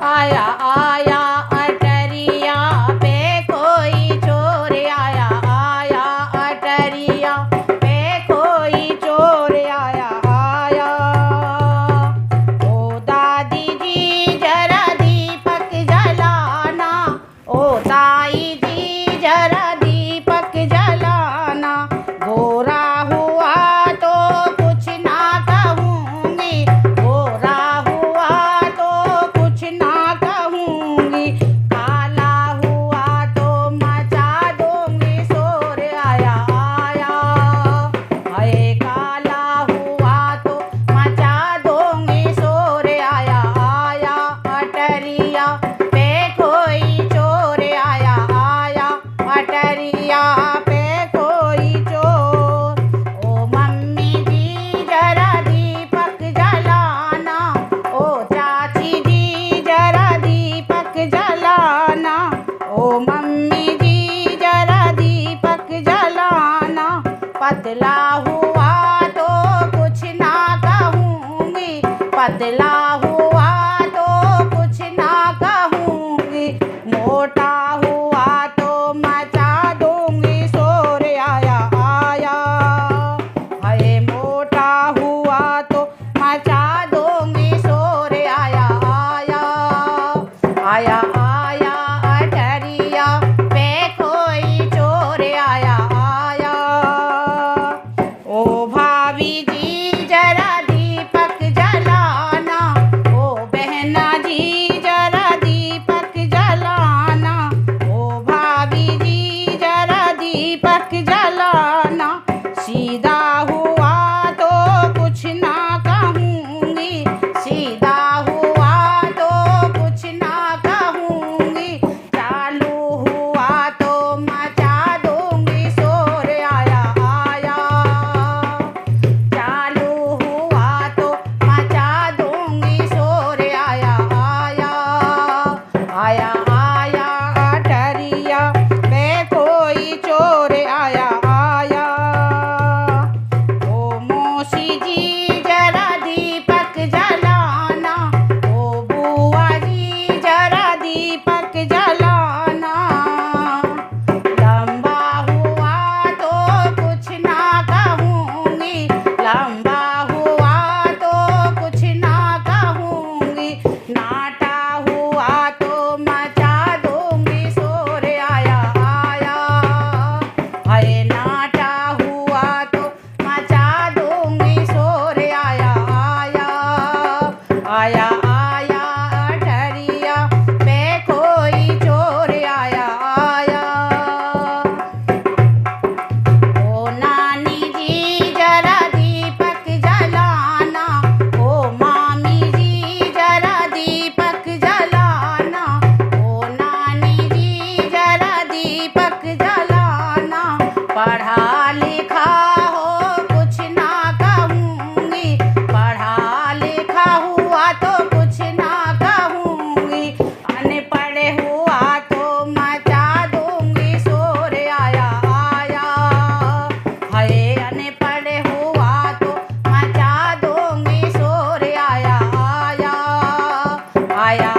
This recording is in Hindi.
आया आया अटरिया पे कोई चोर आया, आया अटरिया पे कोई चोर आया, आया। ओ दादी जी जरा दीपक जलाना, ओ ताई जी जरा दीपक जलाना। गोरा हुआ तो कुछ ना कहूँगी, गोरा हुआ तो कुछ ना कहूँगी, काला हुआ तो मचा दूँगी शोर। आया आया हाय काला हुआ तो मचा दूँगी शोर। आया आया अटरिया पे कोई चोर आया, आया अटरिया पे कोई चोर। ओ मम्मी जी जरा दीपक जलाना, ओ चाची जी जरा दीपक जलाना, ओ मम्मी जी जरा दीपक जलाना। पतला हुआ तो कुछ ना कहूँगी, पतला हुआ तो कुछ ना कहूँगी, मोटा हुआ तो मचा दूँगी शोर। आया आया हाय मोटा हुआ तो मचा दूँगी शोर। आया आया आया आया अटरिया पे कोई चोर आया, आया। ओ भाभी जी जरा दीपक जलाना, ओ बहना जी जरा दीपक जलाना, ओ भाभी जी जरा दीपक जलाना। सीधा हुआ तो कुछ ना कहूँगी, सीधा हुआ तो कुछ ना कहूँगी, चालू हुआ तो मचा दूँगी शोर। आया आया चालू हुआ तो मचा दूँगी शोर। आया आया आया आया अटरिया पे कोई चोर आया, आया। ओ मौसी जी जरा दीपक जलाना, ओ बुआ जी जरा दीपक जलाना। लंबा हुआ तो कुछ ना कहूँगी, लंबा हुआ तो कुछ ना कहूँगी, नाटा हुआ तो मचा दूँगी शोर। आया आया हाय नाटा हुआ तो मचा दूँगी शोर। आया आया आया आया अटरिया पे कोई चोर आया, आया। ओ नानी जी जरा दीपक जलाना, ओ मामी जी जरा दीपक जलाना, ओ नानी जी जरा दीपक जलाना। पढ़ा लिखा हो कुछ ना कहूँगी, पढ़ा लिखा हुआ तो कुछ ना कहूँगी, अनपढ़ हुआ तो मचा दूँगी शोर। आया आया हाय अनपढ़ हुआ तो मचा दूँगी शोर। आया आया आया